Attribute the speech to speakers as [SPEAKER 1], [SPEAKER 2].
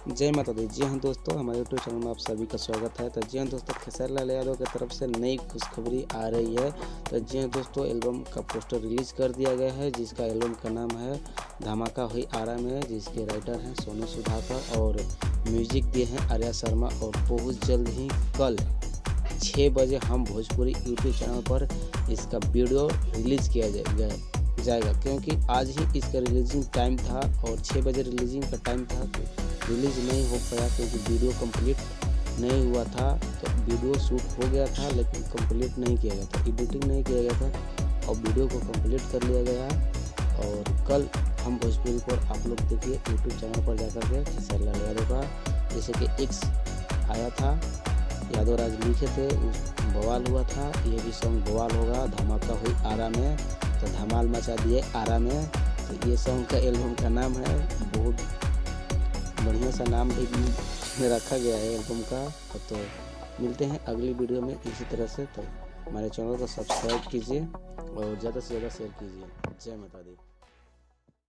[SPEAKER 1] जय माता दी। जी हाँ दोस्तों, हमारे यूट्यूब चैनल में आप सभी का स्वागत है। तो जी हाँ दोस्तों, खेसारी लाल यादव की तरफ से नई खुशखबरी आ रही है। तो जी हाँ दोस्तों, एल्बम का पोस्टर रिलीज़ कर दिया गया है, जिसका एल्बम का नाम है धमाका हुई आरा में, जिसके राइटर हैं सोनू सुधाकर और म्यूजिक दिए हैं आर्या शर्मा। और बहुत जल्द ही कल 6 बजे हम भोजपुरी यूट्यूब चैनल पर इसका वीडियो रिलीज़ किया जाएगा, क्योंकि आज ही इसका रिलीजिंग टाइम था और 6 बजे रिलीजिंग का टाइम था, तो रिलीज़ नहीं हो पाया क्योंकि वीडियो कंप्लीट नहीं हुआ था। तो वीडियो शूट हो गया था लेकिन कंप्लीट नहीं किया गया था, एडिटिंग नहीं किया गया था और वीडियो को कंप्लीट कर लिया गया। और कल हम भोजपुरी पर आप लोग देखिए यूट्यूब चैनल पर जाकर के खेसारी लाल यादव का, जैसे कि एक्स आया था, यादव राज लिखे थे, उस बवाल हुआ था। ये भी सॉन्ग बवाल होगा, धमाका हुई आरा में, तो धमाल मचा दिए आरा में। तो ये सॉन्ग का एल्बम का नाम है, बहुत बढ़िया सा नाम भी रखा गया है एल्बम का। तो मिलते हैं अगली वीडियो में इसी तरह से। तो हमारे चैनल को सब्सक्राइब कीजिए और ज़्यादा से ज़्यादा शेयर कीजिए। जय माता दी।